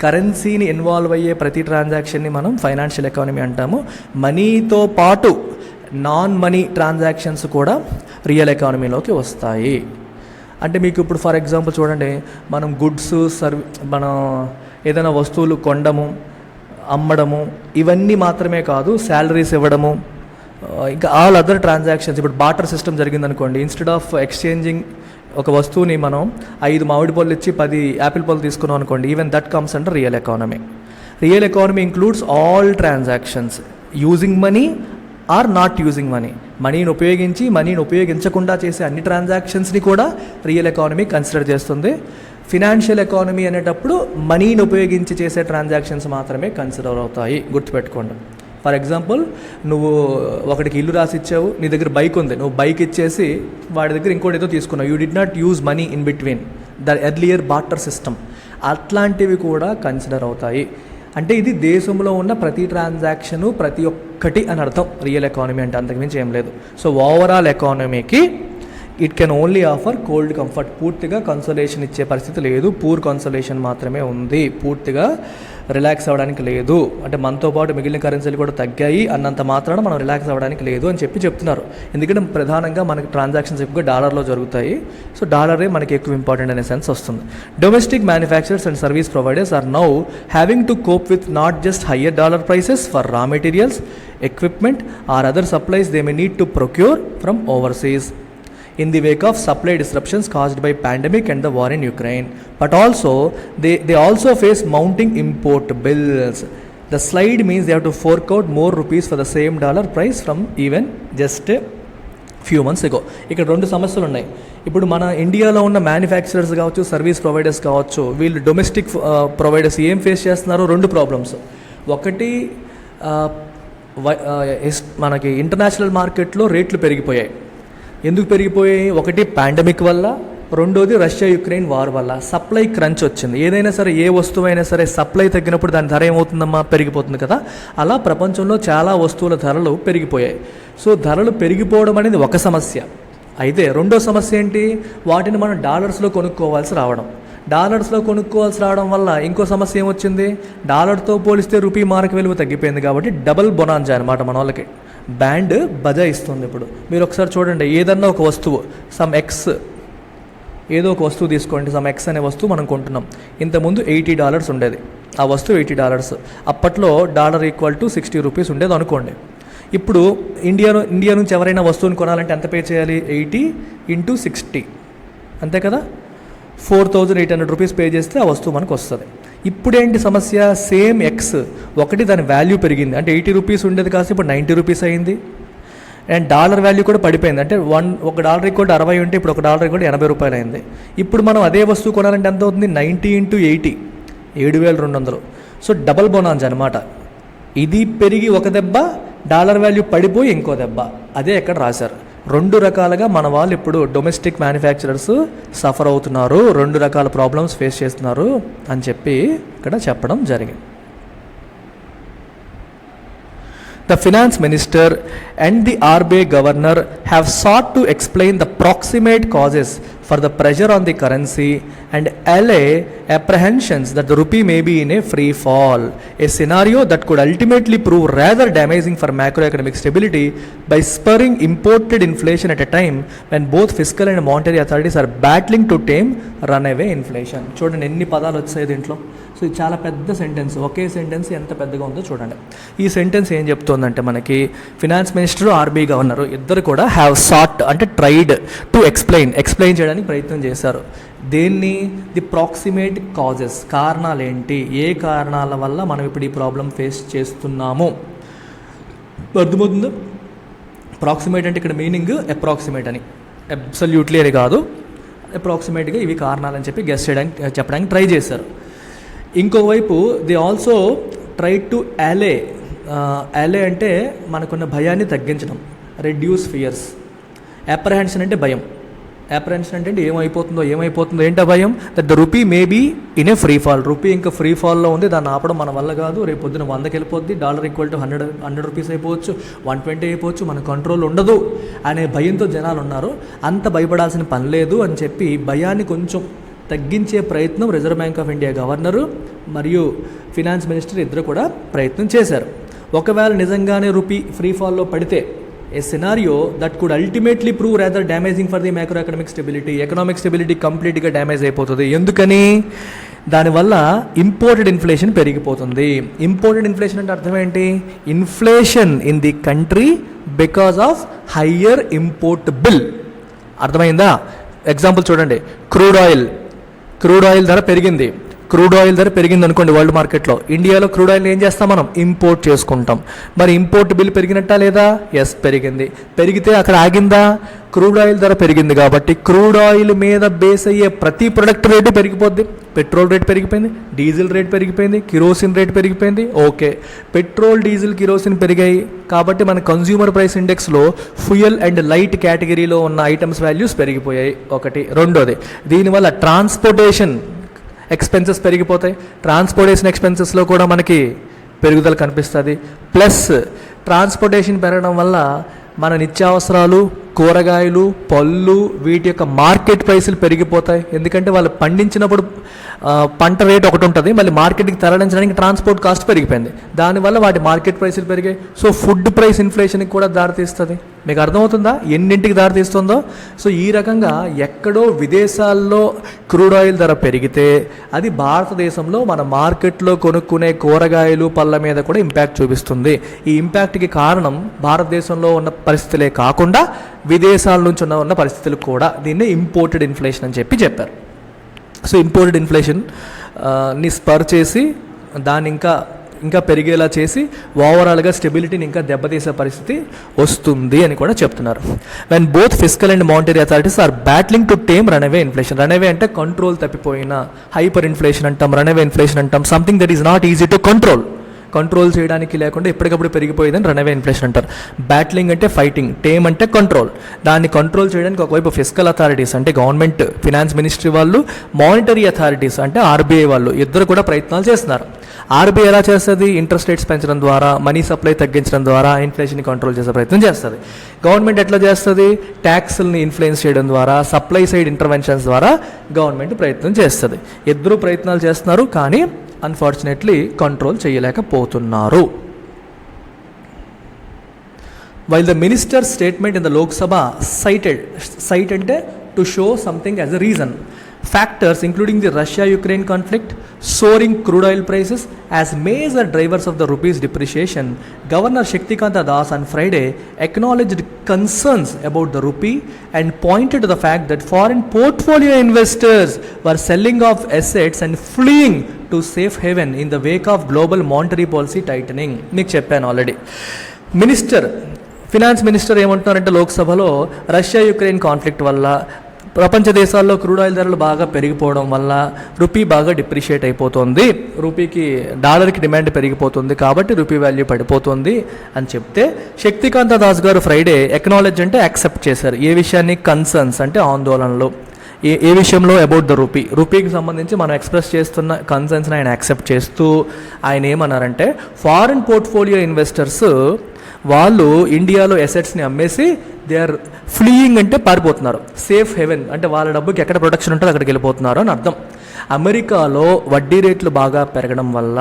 కరెన్సీని ఇన్వాల్వ్ అయ్యే ప్రతి ట్రాన్సాక్షన్ని మనం ఫైనాన్షియల్ ఎకానమీ అంటాము. మనీతో పాటు నాన్ మనీ ట్రాన్సాక్షన్స్ కూడా రియల్ ఎకానమీలోకి వస్తాయి. అంటే మీకు ఇప్పుడు ఫర్ ఎగ్జాంపుల్ చూడండి, మనం గుడ్స్ మనం ఏదైనా వస్తువులు కొనడము, అమ్మడము, ఇవన్నీ మాత్రమే కాదు, శాలరీస్ ఇవ్వడము, ఇంకా ఆల్ అదర్ ట్రాన్సాక్షన్స్. ఇప్పుడు బాటర్ సిస్టమ్ జరిగిందనుకోండి, ఇన్స్టెడ్ ఆఫ్ ఎక్స్చేంజింగ్ ఒక వస్తువుని మనం 5 మామిడి పళ్ళు ఇచ్చి 10 యాపిల్ పళ్ళు తీసుకున్నాం అనుకోండి, even that comes under real economy. Real economy includes all transactions using money are not using money. మనీని ఉపయోగించి మనీని ఉపయోగించకుండా చేసే అన్ని ట్రాన్సాక్షన్స్ని కూడా రియల్ ఎకానమీ కన్సిడర్ చేస్తుంది. ఫినాన్షియల్ ఎకానమీ అనేటప్పుడు మనీని ఉపయోగించి చేసే ట్రాన్సాక్షన్స్ మాత్రమే కన్సిడర్ అవుతాయి, గుర్తుపెట్టుకోండి. ఫర్ ఎగ్జాంపుల్, నువ్వు ఒకటికి ఇల్లు రాసి ఇచ్చావు, నీ దగ్గర బైక్ ఉంది, నువ్వు బైక్ ఇచ్చేసి వాడి దగ్గర ఇంకోటి ఏదో తీసుకున్నావు, you did not use money in between the earlier barter system. అట్లాంటివి కూడా కన్సిడర్ అవుతాయి. అంటే ఇది దేశంలో ఉన్న ప్రతి ట్రాన్సాక్షను, ప్రతి ఒక్కటి అని అర్థం రియల్ ఎకానమీ అంటే, అంతకుమించి ఏం లేదు. సో ఓవరాల్ ఎకానమీకి it can only offer cold comfort, పూర్తిగా కన్సోలేషన్ ఇచ్చే పరిస్థితి లేదు, పూర్ కన్సోలేషన్ మాత్రమే ఉంది, పూర్తిగా రిలాక్స్ అవ్వడానికి లేదు. అంటే మనతో పాటు మిగిలిన కరెన్సీలు కూడా తగ్గాయి అన్నంత మాత్రాన మనం రిలాక్స్ అవ్వడానికి లేదు అని చెప్తున్నారు. ఎందుకంటే ప్రధానంగా మనకి ట్రాన్సాక్షన్స్ ఎక్కువగా డాలర్లో జరుగుతాయి, సో డాలరే మనకి ఎక్కువ ఇంపార్టెంట్ అనే సెన్స్ వస్తుంది. Domestic manufacturers and service providers are now having to cope with not just higher dollar prices for raw materials, equipment or other supplies they may need to procure from overseas in the wake of supply disruptions caused by pandemic and the war in Ukraine. But also they also face mounting import bills. The slide means they have to fork out more rupees for the same dollar price from even just a few months ago. ఇక్కడ 2 సమస్యలు ఉన్నాయి. ఇప్పుడు మన ఇండియాలో ఉన్న మ్యానుఫ్యాక్చరర్స్ కావచ్చు, సర్వీస్ ప్రొవైడర్స్ కావచ్చు, వీళ్ళు డొమెస్టిక్ ప్రొవైడర్స్ ఏం ఫేస్ చేస్తున్నారు? 2 ప్రాబ్లమ్స్. ఒకటి, మనకి ఇంటర్నేషనల్ మార్కెట్లో రేట్లు పెరిగిపోయాయి. ఎందుకు పెరిగిపోయాయి? ఒకటి పాండమిక్ వల్ల, రెండోది రష్యా యుక్రెయిన్ వార్ వల్ల సప్లై క్రంచ్ వచ్చింది. ఏదైనా సరే, ఏ వస్తువైనా సరే సప్లై తగ్గినప్పుడు దాని ధర ఏమవుతుందమ్మా? పెరిగిపోతుంది కదా. అలా ప్రపంచంలో చాలా వస్తువుల ధరలు పెరిగిపోయాయి. సో ధరలు పెరిగిపోవడం అనేది ఒక సమస్య. అయితే రెండో సమస్య ఏంటి? వాటిని మనం డాలర్స్లో కొనుక్కోవాల్సి రావడం. డాలర్స్లో కొనుక్కోవాల్సి రావడం వల్ల ఇంకో సమస్య ఏమొచ్చింది? డాలర్తో పోలిస్తే రూపీ మార్క్ విలువ తగ్గిపోయింది కాబట్టి డబల్ బొనాంజా అనమాట మన వాళ్ళకి. బ్యాండ్ బజాయిస్తుంది. ఇప్పుడు మీరు ఒకసారి చూడండి, ఏదన్నా ఒక వస్తువు సమ్ ఎక్స్, ఏదో ఒక వస్తువు తీసుకోండి, సమ్ ఎక్స్ అనే వస్తువు మనం కొంటున్నాం. ఇంతకుముందు $80 ఉండేది, ఆ వస్తువు $80. అప్పట్లో డాలర్ ఈక్వల్ టు 60 రూపీస్ ఉండేది అనుకోండి. ఇప్పుడు ఇండియా నుంచి ఎవరైనా వస్తువుని కొనాలంటే ఎంత పే చేయాలి? 80 × 60, అంతే కదా. 4800 రూపీస్ పే చేస్తే ఆ వస్తువు మనకు వస్తుంది. ఇప్పుడేంటి సమస్య? సేమ్ ఎక్స్ ఒకటి, దాని వాల్యూ పెరిగింది. అంటే 80 రూపీస్ ఉండేది కాస్త ఇప్పుడు 90 రూపీస్ అయింది. అండ్ డాలర్ వాల్యూ కూడా పడిపోయింది. అంటే $1 ఈక్వల్ 60 ఉంటే ఇప్పుడు $1 ఈక్వల్ 80 రూపాయలు అయింది. ఇప్పుడు మనం అదే వస్తువు కొనాలంటే ఎంత అవుతుంది? 90 × 80, 7200. సో డబల్ బొనాన్స్ అనమాట. ఇది పెరిగి ఒక దెబ్బ, డాలర్ వాల్యూ పడిపోయి ఇంకో దెబ్బ. అదే ఎక్కడ రాశారు. 2 రకాలుగా మన వాళ్ళు ఇప్పుడు డొమెస్టిక్ మ్యానుఫ్యాక్చరర్స్ సఫర్ అవుతున్నారు, 2 రకాల ప్రాబ్లమ్స్ ఫేస్ చేస్తున్నారు అని చెప్పి ఇక్కడ చెప్పడం జరిగింది. The finance minister and the RBI governor have sought to explain the proximate causes for the pressure on the currency and allay apprehensions that the rupee may be in a free fall, a scenario that could ultimately prove rather damaging for macroeconomic stability by spurring imported inflation at a time when both fiscal and monetary authorities are battling to tame runaway inflation. చూడండి ఎన్ని పదాలు వచ్చాయి దీంట్లో. సో ఇది చాలా పెద్ద సెంటెన్స్, ఒకే సెంటెన్స్ ఎంత పెద్దగా ఉందో చూడండి. ఈ సెంటెన్స్ ఏం చెప్తుందంటే మనకి ఫినాన్స్ మినిస్టర్, ఆర్బీఐ గవర్నర్ ఇద్దరు కూడా హ్యావ్ సాట్ అంటే ట్రైడ్ టు ఎక్స్ప్లెయిన్ చేయడానికి ప్రయత్నం చేశారు. దేన్ని? ది ప్రాక్సిమేట్ కాజెస్, కారణాలు ఏంటి, ఏ కారణాల వల్ల మనం ఇప్పుడు ఈ ప్రాబ్లం ఫేస్ చేస్తున్నాము. అర్థమవుతుందో? ప్రాక్సిమేట్ అంటే ఇక్కడ మీనింగ్ అప్రాక్సిమేట్ అని, అబ్సల్యూట్లీ అని కాదు, అప్రాక్సిమేట్గా ఇవి కారణాలని చెప్పి గెస్ చేయడానికి చెప్పడానికి ట్రై చేశారు. ఇంకోవైపు దే ఆల్సో ట్రై టు అలే అంటే మనకున్న భయాన్ని తగ్గించడం, రెడ్యూస్ ఫియర్స్. అప్రహెన్షన్ అంటే భయం, అప్రహెన్షన్ అంటే ఏమైపోతుందో ఏంటో భయం. That the rupee may be in a free fall, rupee ఇంకా ఫ్రీ ఫాల్లో ఉంది, దాన్ని ఆపడం మన వల్ల కాదు, రేపు పొద్దున 100కి వెళ్ళిపోద్ది, డాలర్ ఈక్వల్ టు 100 రూపీస్ అయిపోవచ్చు, 120 అయిపోవచ్చు, మన కంట్రోల్ ఉండదు అనే భయంతో జనాలు ఉన్నారు. అంత భయపడాల్సిన పని లేదు అని చెప్పి భయాన్ని కొంచెం తగ్గించే ప్రయత్నం reserve bank of India governor మరియు ఫినాన్స్ మినిస్టర్ ఇద్దరు కూడా ప్రయత్నం చేశారు. ఒకవేళ నిజంగానే రూపీ ఫ్రీ ఫాల్లో పడితే a scenario that could ultimately prove rather damaging for the micro economic stability కంప్లీట్గా డ్యామేజ్ అయిపోతుంది. ఎందుకని? దానివల్ల ఇంపోర్టెడ్ ఇన్ఫ్లేషన్ పెరిగిపోతుంది. ఇంపోర్టెడ్ ఇన్ఫ్లేషన్ అంటే అర్థం ఏంటి? Inflation in the country because of higher import bill. అర్థమైందా? ఎగ్జాంపుల్ చూడండి, క్రూడ్ ఆయిల్ ధర పెరిగింది. క్రూడ్ ఆయిల్ ధర పెరిగింది అనుకోండి వరల్డ్ మార్కెట్లో. ఇండియాలో క్రూడ్ ఆయిల్ ఏం చేస్తాం మనం? ఇంపోర్ట్ చేసుకుంటాం. మరి ఇంపోర్ట్ బిల్ పెరిగినట్టా లేదా? ఎస్, పెరిగింది. పెరిగితే అక్కడ ఆగిందా? క్రూడ్ ఆయిల్ ధర పెరిగింది కాబట్టి క్రూడ్ ఆయిల్ మీద బేస్ అయ్యే ప్రతి ప్రొడక్ట్ రేటు పెరిగిపోద్ది. పెట్రోల్ రేట్ పెరిగిపోయింది, డీజిల్ రేట్ పెరిగిపోయింది, కిరోసిన్ రేట్ పెరిగిపోయింది. ఓకే, పెట్రోల్, డీజిల్, కిరోసిన్ పెరిగాయి కాబట్టి మన కన్జ్యూమర్ ప్రైస్ ఇండెక్స్లో ఫ్యూయల్ అండ్ లైట్ కేటగిరీలో ఉన్న ఐటమ్స్ వాల్యూస్ పెరిగిపోయాయి. ఒకటి. రెండోది, దీనివల్ల ట్రాన్స్పోర్టేషన్ ఎక్స్పెన్సెస్ పెరిగిపోతాయి. ట్రాన్స్పోర్టేషన్ ఎక్స్పెన్సెస్లో కూడా మనకి పెరుగుదల కనిపిస్తుంది. ప్లస్ ట్రాన్స్పోర్టేషన్ పెరగడం వల్ల మన నిత్యావసరాలు, కూరగాయలు, పళ్ళు వీటి యొక్క మార్కెట్ ప్రైసులు పెరిగిపోతాయి. ఎందుకంటే వాళ్ళు పండించినప్పుడు పంట రేట్ ఒకటి ఉంటుంది, మళ్ళీ మార్కెట్కి తరలించడానికి ట్రాన్స్పోర్ట్ కాస్ట్ పెరిగిపోయింది, దానివల్ల వాటి మార్కెట్ ప్రైసులు పెరిగాయి. సో ఫుడ్ ప్రైస్ ఇన్ఫ్లేషన్కి కూడా దారితీస్తుంది. మీకు అర్థమవుతుందా ఎన్నింటికి దారితీస్తుందో? సో ఈ రకంగా ఎక్కడో విదేశాల్లో క్రూడ్ ఆయిల్ ధర పెరిగితే అది భారతదేశంలో మన మార్కెట్లో కొనుక్కునే కూరగాయలు, పళ్ళ మీద కూడా ఇంపాక్ట్ చూపిస్తుంది. ఈ ఇంపాక్ట్కి కారణం భారతదేశంలో ఉన్న పరిస్థితులే కాకుండా విదేశాల నుంచి ఉన్న పరిస్థితులు కూడా. దీన్ని ఇంపోర్టెడ్ ఇన్ఫ్లేషన్ అని చెప్పారు. సో ఇంపోర్టెడ్ ఇన్ఫ్లేషన్ ని స్పర్ చేసి దాన్ని ఇంకా పెరిగేలా చేసి ఓవరాల్గా స్టెబిలిటీని ఇంకా దెబ్బతీసే పరిస్థితి వస్తుంది అని కూడా చెప్తున్నారు. When both fiscal and monetary authorities are battling to tame runaway inflation. Runaway అంటే కంట్రోల్ తప్పిపోయిన హైపర్ ఇన్ఫ్లేషన్ అంటాం, రన్అవే ఇన్ఫ్లేషన్ అంటాం. Something that is not easy to control చేయడానికి లేకుండా ఎప్పటికప్పుడు పెరిగిపోయేదని రన్అవే ఇన్ఫ్లేషన్ అంటారు. బ్యాట్లింగ్ అంటే ఫైటింగ్, టేమ్ అంటే కంట్రోల్. దాన్ని కంట్రోల్ చేయడానికి ఒకవైపు ఫిస్కల్ అథారిటీస్ అంటే గవర్నమెంట్ ఫినాన్స్ మినిస్ట్రీ వాళ్ళు, మానిటరీ అథారిటీస్ అంటే ఆర్బీఐ వాళ్ళు ఇద్దరు కూడా ప్రయత్నాలు చేస్తున్నారు. ఆర్బీఐ ఎలా చేస్తుంది? ఇంట్రెస్ట్ రేట్స్ పెంచడం ద్వారా, మనీ సప్లై తగ్గించడం ద్వారా ఇన్ఫ్లేషన్ని కంట్రోల్ చేసే ప్రయత్నం చేస్తుంది. గవర్నమెంట్ ఎట్లా చేస్తుంది? ట్యాక్స్ని ఇన్ఫ్లుయెన్స్ చేయడం ద్వారా, సప్లై సైడ్ ఇంటర్వెన్షన్స్ ద్వారా గవర్నమెంట్ ప్రయత్నం చేస్తుంది. ఇద్దరు ప్రయత్నాలు చేస్తున్నారు, కానీ అన్ఫార్చునేట్లీ కంట్రోల్ చేయలేకపోతున్నారు. While the minister's statement in the Lok Sabha cite అంటే to show something as a reason, factors including the Russia-Ukraine conflict, soaring crude oil prices as major drivers of the rupee's depreciation, Governor Shaktikanta Das on Friday acknowledged concerns about the rupee and pointed to the fact that foreign portfolio investors were selling off assets and fleeing to safe haven in the wake of global monetary policy tightening. మీకు చెప్పాను ఆల్రెడీ. ఫినాన్స్ మినిస్టర్ ఏమంటున్నారంటే లోక్సభలో రష్యా యుక్రెయిన్ కాన్ఫ్లిక్ట్ వల్ల, ప్రపంచ దేశాల్లో క్రూడ్ ఆయిల్ ధరలు బాగా పెరిగిపోవడం వల్ల రూపీ బాగా డిప్రిషియేట్ అయిపోతుంది, రూపీకి డాలర్కి డిమాండ్ పెరిగిపోతుంది కాబట్టి రూపీ వాల్యూ పడిపోతుంది అని చెప్తే, శక్తికాంత దాస్ గారు ఫ్రైడే ఎక్నాలెడ్జ్ అంటే యాక్సెప్ట్ చేశారు. ఏ విషయాన్ని? కన్సర్న్స్ అంటే ఆందోళనలు. ఏ విషయంలో అబౌట్ ద రూపీకి సంబంధించి మనం ఎక్స్ప్రెస్ చేస్తున్న కన్సర్న్స్ని ఆయన యాక్సెప్ట్ చేస్తూ ఆయన ఏమన్నారంటే ఫారిన్ పోర్ట్ఫోలియో ఇన్వెస్టర్స్ వాళ్ళు ఇండియాలో అసెట్స్ని అమ్మేసి దే ఆర్ ఫ్లీయింగ్ అంటే పారిపోతున్నారు, సేఫ్ హెవెన్ అంటే వాళ్ళ డబ్బుకి ఎక్కడ ప్రొటెక్షన్ ఉంటుందో అక్కడికి వెళ్ళిపోతున్నారు అని అర్థం. అమెరికాలో వడ్డీ రేట్లు బాగా పెరగడం వల్ల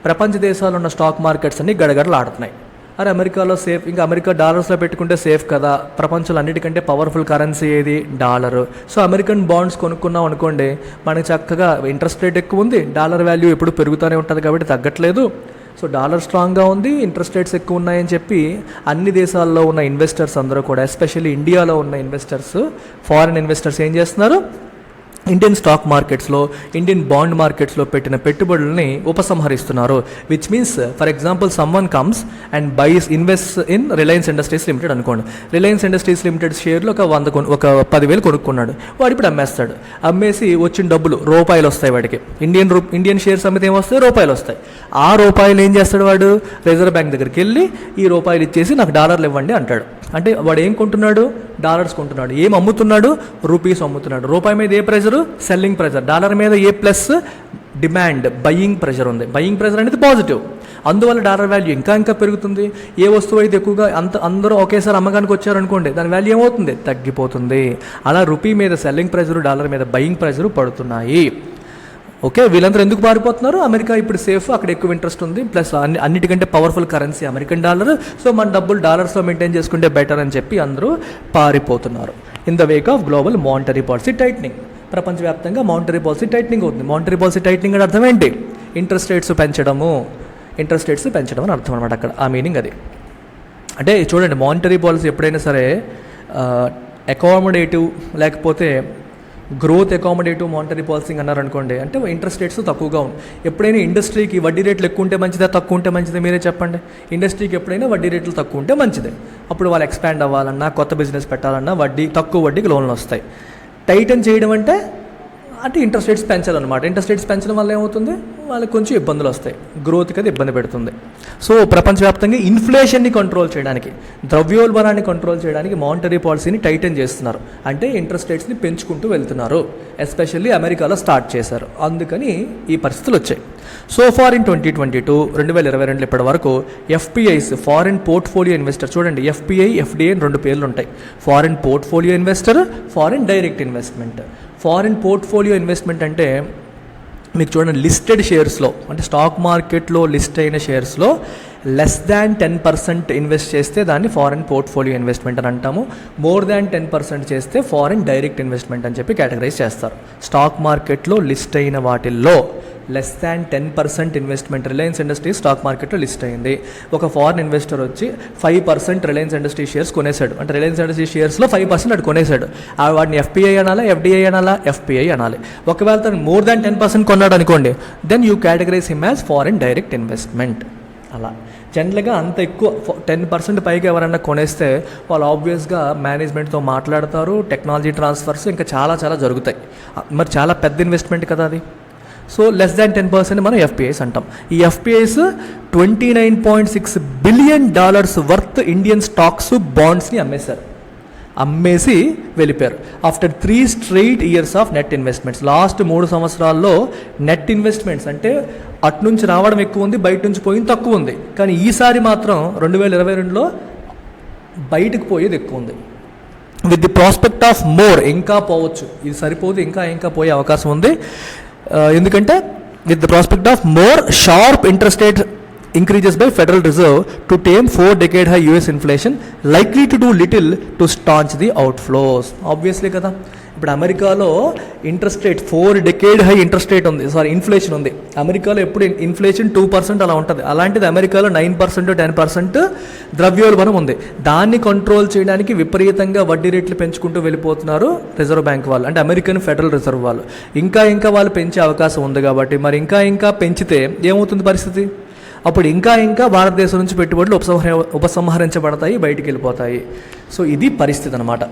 ప్రపంచ దేశాల్లో ఉన్న స్టాక్ మార్కెట్స్ అన్ని గడగడలాడుతున్నాయి. అరే అమెరికాలో సేఫ్, ఇంకా అమెరికా డాలర్స్లో పెట్టుకుంటే సేఫ్ కదా, ప్రపంచంలో అన్నిటికంటే పవర్ఫుల్ కరెన్సీ ఏది డాలరు. సో అమెరికన్ బాండ్స్ కొనుక్కున్నాం అనుకోండి, మనకి చక్కగా ఇంట్రెస్ట్ రేట్ ఎక్కువ ఉంది, డాలర్ వాల్యూ ఎప్పుడు పెరుగుతూనే ఉంటుంది కాబట్టి తగ్గట్లేదు. సో డాలర్ స్ట్రాంగ్గా ఉంది, ఇంట్రెస్ట్ రేట్స్ ఎక్కువ ఉన్నాయని చెప్పి అన్ని దేశాల్లో ఉన్న ఇన్వెస్టర్స్ అందరూ కూడా, ఎస్పెషల్లీ ఇండియాలో ఉన్న ఇన్వెస్టర్స్, ఫారిన్ ఇన్వెస్టర్స్ ఏం చేస్తున్నారు, ఇండియన్ స్టాక్ మార్కెట్స్లో, ఇండియన్ బాండ్ మార్కెట్స్లో పెట్టిన పెట్టుబడుల్ని ఉపసంహరిస్తున్నారు. Which means for example someone comes and invest in Reliance Industries Limited అనుకోండి. రిలయన్స్ ఇండస్ట్రీస్ లిమిటెడ్ షేర్లు ఒక 10,000 కొనుక్కున్నాడు, వాడు ఇప్పుడు అమ్మేస్తాడు. అమ్మేసి వచ్చిన డబ్బులు రూపాయలు వస్తాయి వాడికి. ఇండియన్ షేర్స్ అమ్మితే ఏమొస్తాయి, రూపాయలు వస్తాయి. ఆ రూపాయలు ఏం చేస్తాడు వాడు, రిజర్వ్ బ్యాంక్ దగ్గరికి వెళ్ళి ఈ రూపాయలు ఇచ్చేసి నాకు డాలర్లు ఇవ్వండి అంటాడు. అంటే వాడు ఏం కొంటున్నాడు, డాలర్స్ కొంటున్నాడు. ఏం అమ్ముతున్నాడు, రూపీస్ అమ్ముతున్నాడు. రూపాయి మీద ఏ ప్రెజరు, సెల్లింగ్ ప్రెజర్. డాలర్ మీద ఏ ప్లస్, డిమాండ్, బయింగ్ ప్రెజర్ ఉంది. బయింగ్ ప్రెజర్ అనేది పాజిటివ్, అందువల్ల డాలర్ వాల్యూ ఇంకా పెరుగుతుంది. ఏ వస్తువు అయితే ఎక్కువగా అందరూ ఒకేసారి అమ్మకానికి వచ్చారనుకోండి, దాని వాల్యూ ఏమవుతుంది, తగ్గిపోతుంది. అలా రూపీ మీద సెల్లింగ్ ప్రెజరు, డాలర్ మీద బయింగ్ ప్రెజరు పడుతున్నాయి. ఓకే, వీళ్ళందరూ ఎందుకు పారిపోతున్నారు, అమెరికా ఇప్పుడు సేఫ్, అక్కడ ఎక్కువ ఇంట్రెస్ట్ ఉంది, ప్లస్ అన్నిటికంటే powerful currency American dollar, so మన డబ్బులు డాలర్స్లో మెయింటైన్ చేసుకుంటే బెటర్ అని చెప్పి అందరూ పారిపోతున్నారు. In the Wake of global monetary policy tightening, ప్రపంచవ్యాప్తంగా మానిటరీ పాలసీ టైట్నింగ్ అవుతుంది. మానిటరీ పాలసీ టైట్నింగ్ అంటే అర్థం ఏంటి, ఇంట్రెస్ట్ రేట్స్ పెంచడం అని అర్థం అనమాట. అక్కడ ఆ మీనింగ్ అది. అంటే చూడండి, మానిటరీ పాలసీ ఎప్పుడైనా సరే అకామిడేటివ్ లేకపోతే గ్రోత్ అకామిడేటివ్ మానిటరీ పాలసీ అన్నారనుకోండి, అంటే ఇంట్రెస్ట్ రేట్స్ తక్కువగా ఉంది. ఎప్పుడైనా ఇండస్ట్రీకి వడ్డీ రేట్లు ఎక్కువ ఉంటే మంచిదా, తక్కువ ఉంటే మంచిదే, మీరే చెప్పండి. ఇండస్ట్రీకి ఎప్పుడైనా వడ్డీ రేట్లు తక్కువ ఉంటే మంచిదే. అప్పుడు వాళ్ళు ఎక్స్పాండ్ అవ్వాలన్నా, కొత్త బిజినెస్ పెట్టాలన్నా తక్కువ వడ్డీకి లోన్లు వస్తాయి. టైటన్ చేయడం అంటే ఇంట్రెస్ట్ రేట్స్ పెంచాలన్నమాట. ఇంట్రెస్ట్ రేట్స్ పెంచడం వల్ల ఏమవుతుంది, వాళ్ళకి కొంచెం ఇబ్బందులు వస్తాయి, గ్రోత్కి అది ఇబ్బంది పెడుతుంది. సో ప్రపంచవ్యాప్తంగా ఇన్ఫ్లేషన్ని కంట్రోల్ చేయడానికి, ద్రవ్యోల్బణాన్ని కంట్రోల్ చేయడానికి మానిటరీ పాలసీని టైటన్ చేస్తున్నారు. అంటే ఇంట్రెస్ట్ రేట్స్ని పెంచుకుంటూ వెళ్తున్నారు. ఎస్పెషల్లీ అమెరికాలో స్టార్ట్ చేశారు, అందుకని ఈ పరిస్థితులు వచ్చాయి. సో ఫార్ ఇన్ 2022 ఇప్పటి వరకు ఎఫ్పిఐస్, ఫారిన్ పోర్ట్ఫోలియో ఇన్వెస్టర్, చూడండి ఎఫ్పిఐ, ఎఫ్డిఐ అని 2 పేర్లు ఉంటాయి. Foreign portfolio investor, foreign direct investment. Foreign portfolio investment అంటే మీకు చూడండి, లిస్టెడ్ షేర్స్లో, అంటే స్టాక్ మార్కెట్లో లిస్ట్ అయిన షేర్స్లో లెస్ దాన్ 10% ఇన్వెస్ట్ చేస్తే దాన్ని ఫారిన్ పోర్ట్ఫోలియో ఇన్వెస్ట్మెంట్ అని అంటాము. మోర్ దాన్ 10% చేస్తే ఫారిన్ డైరెక్ట్ ఇన్వెస్ట్మెంట్ అని చెప్పి కేటగరైజ్ చేస్తారు. స్టాక్ మార్కెట్లో లిస్ట్ అయిన వాటిల్లో less than 10% investment, Reliance industries stock మార్కెట్లో లిస్ట్ అయింది. ఒక ఫారిన్ ఇన్వెస్టర్ వచ్చి 5% రిలయన్స్ ఇండస్ట్రీ షేర్స్ కొనేశాడు, అంటే రిలయన్స్ ఇండస్ట్రీ షేర్స్లో 5% అటు కొనేశాడు. వాటిని ఎఫ్పిఐ అనాలా, ఎఫ్డిఐ అనాలా, ఎఫ్పిఐ అనాలి. ఒకవేళ తను మోర్ దాన్ 10% కొన్నాడు అనుకోండి, then you categorize him as foreign direct investment. అలా జనరల్గా అంత ఎక్కువ 10% పైగా ఎవరైనా కొనేస్తే వాళ్ళు ఆబ్వియస్గా మేనేజ్మెంట్తో మాట్లాడతారు, టెక్నాలజీ ట్రాన్స్ఫర్స్ ఇంకా చాలా జరుగుతాయి. మరి చాలా పెద్ద ఇన్వెస్ట్మెంట్ కదా అది. సో లెస్ దాన్ 10% మనం ఎఫ్పిఐస్ అంటాం. ఈ FPIs $29.6 billion worth Indian stocks, బాండ్స్ని అమ్మేసి వెళ్ళిపోయారు. After 3 straight years of net investments, last 3 సంవత్సరాల్లో నెట్ ఇన్వెస్ట్మెంట్స్ అంటే అటు నుంచి రావడం ఎక్కువ ఉంది, బయట నుంచి పోయింది తక్కువ ఉంది. కానీ ఈసారి మాత్రం 2022లో బయటకు పోయేది ఎక్కువ ఉంది. With the prospect of more, ఇంకా పోవచ్చు, ఇది సరిపోదు, ఇంకా పోయే అవకాశం ఉంది. ఎందుకంటే with the prospect of more sharp interest rate increases by Federal Reserve to tame 4-decade high US inflation, likely to do little to staunch the outflows. Obviously కదా, ఇప్పుడు అమెరికాలో interest rate 4-decade high interest rate ఉంది, ఇన్ఫ్లేషన్ ఉంది. అమెరికాలో ఎప్పుడు ఇన్ఫ్లేషన్ 2% అలా ఉంటుంది. అలాంటిది అమెరికాలో 9%, 10% ద్రవ్యోల్బణం ఉంది. దాన్ని కంట్రోల్ చేయడానికి విపరీతంగా వడ్డీ రేట్లు పెంచుకుంటూ వెళ్ళిపోతున్నారు రిజర్వ్ బ్యాంక్ వాళ్ళు, అంటే అమెరికన్ ఫెడరల్ రిజర్వ్ వాళ్ళు. ఇంకా వాళ్ళు పెంచే అవకాశం ఉంది కాబట్టి, మరి ఇంకా పెంచితే ఏమవుతుంది పరిస్థితి, అప్పుడు ఇంకా భారతదేశం నుంచి పెట్టుబడులు ఉపసంహరించబడతాయి, బయటికి వెళ్ళిపోతాయి. సో ఇది పరిస్థితి అనమాట.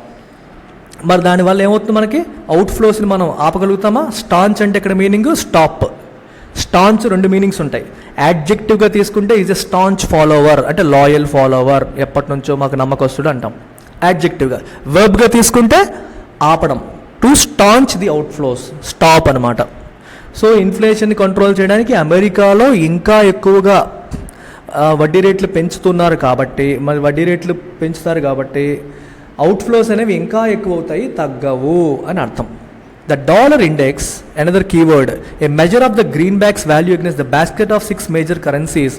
మరి దానివల్ల ఏమవుతుంది, మనకి అవుట్ఫ్లోస్ని మనం ఆపగలుగుతామా? స్టాంచ్ అంటే ఇక్కడ మీనింగ్ స్టాప్. స్టాంచ్ 2 మీనింగ్స్ ఉంటాయి. యాడ్జెక్టివ్గా తీసుకుంటే ఈజ్ ఎ స్టాంచ్ ఫాలోవర్, అంటే లాయల్ ఫాలోవర్, ఎప్పటి నుంచో మాకు నమ్మకస్తుడు అంటాం యాడ్జెక్టివ్గా. వర్బ్గా తీసుకుంటే ఆపడం, to staunch the outflows, stop అనమాట. సో ఇన్ఫ్లేషన్ని కంట్రోల్ చేయడానికి అమెరికాలో ఇంకా ఎక్కువగా వడ్డీ రేట్లు పెంచుతున్నారు కాబట్టి, మరి వడ్డీ రేట్లు పెంచుతారు కాబట్టి అవుట్ఫ్లోస్ అనేవి ఇంకా ఎక్కువ అవుతాయి, తగ్గవు అని అర్థం. The dollar index, another keyword, a measure of the greenback's value against the basket of 6 major currencies,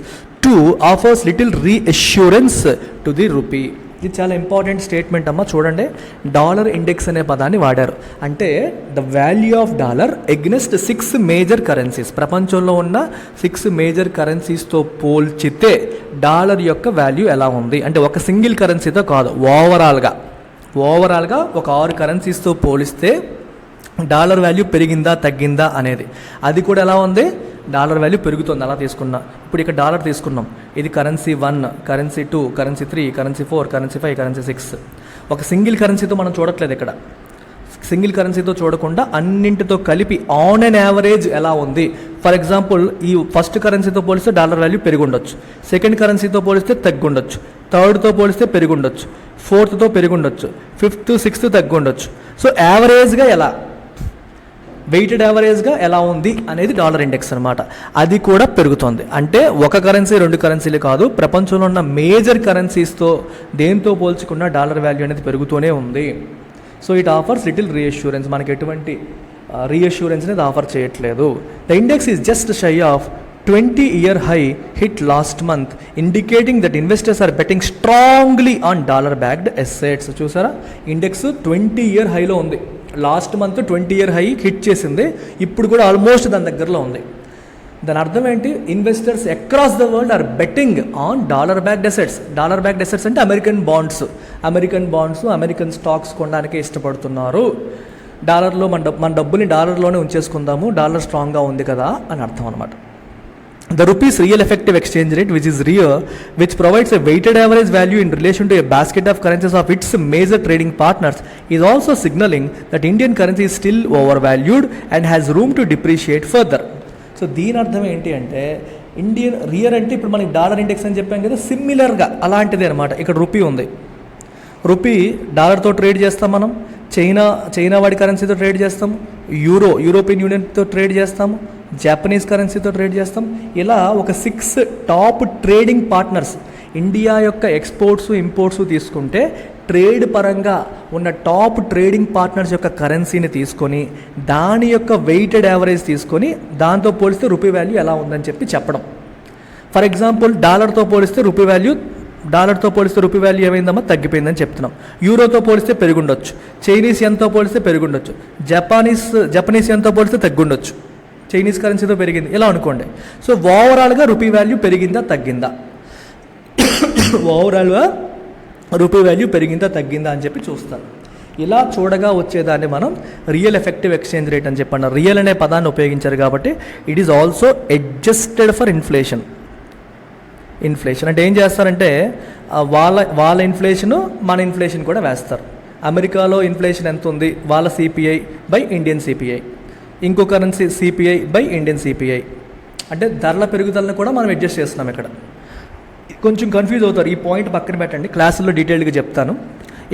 too offers little reassurance to the rupee. ఇది చాలా ఇంపార్టెంట్ స్టేట్మెంట్ అమ్మ, చూడండి. డాలర్ ఇండెక్స్ అనే పదాన్ని వాడారు. అంటే the value of dollar against 6 major currencies, ప్రపంచంలో ఉన్న 6 మేజర్ కరెన్సీస్తో పోల్చితే డాలర్ యొక్క వాల్యూ ఎలా ఉంది అంటే ఒక సింగిల్ కరెన్సీతో కాదు, ఓవరాల్గా ఒక 6 కరెన్సీస్తో పోలిస్తే డాలర్ వాల్యూ పెరిగిందా తగ్గిందా అనేది. అది కూడా ఎలా ఉంది, డాలర్ వాల్యూ పెరుగుతుంది. అలా తీసుకున్నా, ఇప్పుడు ఇక్కడ డాలర్ తీసుకున్నాం, ఇది currency 1, currency 2, currency 3, currency 4, currency 5, currency 6. ఒక సింగిల్ కరెన్సీతో మనం చూడట్లేదు ఇక్కడ. సింగిల్ కరెన్సీతో చూడకుండా అన్నింటితో కలిపి ఆన్ అండ్ యావరేజ్ ఎలా ఉంది. ఫర్ ఎగ్జాంపుల్, ఈ ఫస్ట్ కరెన్సీతో పోలిస్తే డాలర్ వాల్యూ పెరిగి ఉండొచ్చు, సెకండ్ కరెన్సీతో పోలిస్తే తగ్గుండొచ్చు, థర్డ్తో పోలిస్తే పెరిగి ఉండొచ్చు, ఫోర్త్తో పెరిగి ఉండొచ్చు, 5th 6th తగ్గి ఉండొచ్చు. సో యావరేజ్గా ఎలా, వెయిటెడ్ యావరేజ్గా ఎలా ఉంది అనేది డాలర్ ఇండెక్స్ అనమాట. అది కూడా పెరుగుతుంది. అంటే ఒక కరెన్సీ 2 కరెన్సీలు కాదు, ప్రపంచంలో ఉన్న మేజర్ కరెన్సీస్తో దేంతో పోల్చుకున్న డాలర్ వాల్యూ అనేది పెరుగుతూనే ఉంది. So it offers little reassurance, మనకి ఎటువంటి రీఅష్యూరెన్స్ అనేది ఆఫర్ చేయట్లేదు. The index is just shy of 20-year high hit last month, indicating that investors are betting strongly on dollar backed assets. చూసారా, ఇండెక్స్ 20-year హైలో ఉంది. Last month 20-year high hit చేసింది, ఇప్పుడు కూడా ఆల్మోస్ట్ దాని దగ్గరలో ఉంది. దాని అర్థం ఏంటి, investors across the world are betting on dollar backed assets. Dollar backed assets అంటే అమెరికన్ బాండ్స్, అమెరికన్ స్టాక్స్ కొనడానికి ఇష్టపడుతున్నారు. డాలర్లో మన డబ్బుని డాలర్లోనే ఉంచేసుకుందాము, డాలర్ స్ట్రాంగ్గా ఉంది కదా అని అర్థం అనమాట. The rupee's real effective exchange rate, which is REA, which provides a weighted average value in relation to a basket of currencies of its major trading partners, is also signaling that Indian currency is still overvalued and has room to depreciate further. So దీని అర్థం ఏంటి అంటే, ఇండియన్ రియర్ అంటే ఇప్పుడు మనకి డాలర్ ఇండెక్స్ అని చెప్పాం కదా, సిమిలర్గా అలాంటిదే అనమాట. ఇక్కడ రూపీ ఉంది, రూపీ డాలర్తో ట్రేడ్ చేస్తాం మనం, చైనా వాడి కరెన్సీతో ట్రేడ్ చేస్తాము, యూరోపియన్ యూనియన్తో ట్రేడ్ చేస్తాము, జాపనీస్ కరెన్సీతో ట్రేడ్ చేస్తాం. ఇలా ఒక 6 టాప్ ట్రేడింగ్ పార్ట్నర్స్, ఇండియా యొక్క ఎక్స్పోర్ట్స్ ఇంపోర్ట్స్ తీసుకుంటే ట్రేడ్ పరంగా ఉన్న టాప్ ట్రేడింగ్ పార్ట్నర్స్ యొక్క కరెన్సీని తీసుకొని దాని యొక్క వెయిటెడ్ యావరేజ్ తీసుకొని దాంతో పోలిస్తే రూపీ వాల్యూ ఎలా ఉందని చెప్పడం. ఫర్ ఎగ్జాంపుల్, డాలర్తో పోలిస్తే రూపీ వాల్యూ ఏమైందమ్మా, తగ్గిపోయిందని చెప్తున్నాం. యూరోతో పోలిస్తే పెరుగుండొచ్చు, చైనీస్ యెన్తో పోలిస్తే పెరుగుండొచ్చు, జపనీస్ యెన్తో పోలిస్తే తగ్గుండొచ్చు, చైనీస్ కరెన్సీతో పెరిగింది ఇలా అనుకోండి. సో ఓవరాల్గా రూపీ వాల్యూ పెరిగిందా తగ్గిందా, ఓవరాల్గా రూపీ వాల్యూ పెరిగిందా తగ్గిందా అని చెప్పి చూస్తాను. ఇలా చూడగా వచ్చేదాన్ని మనం రియల్ ఎఫెక్టివ్ ఎక్స్చేంజ్ రేట్ అని చెప్పండి. రియల్ అనే పదాన్ని ఉపయోగించారు కాబట్టి it is also adjusted for inflation అంటే ఏం చేస్తారంటే వాళ్ళ ఇన్ఫ్లేషను మన ఇన్ఫ్లేషన్ కూడా వేస్తారు. అమెరికాలో ఇన్ఫ్లేషన్ ఎంత ఉంది, వాళ్ళ సిపిఐ బై ఇండియన్ సిపిఐ, ఇంకో currency CPI by Indian CPI, అంటే ధరల పెరుగుదలను కూడా మనం అడ్జస్ట్ చేస్తున్నాం. ఇక్కడ కొంచెం కన్ఫ్యూజ్ అవుతారు, ఈ పాయింట్ పక్కన పెట్టండి, క్లాసుల్లో డీటెయిల్గా చెప్తాను.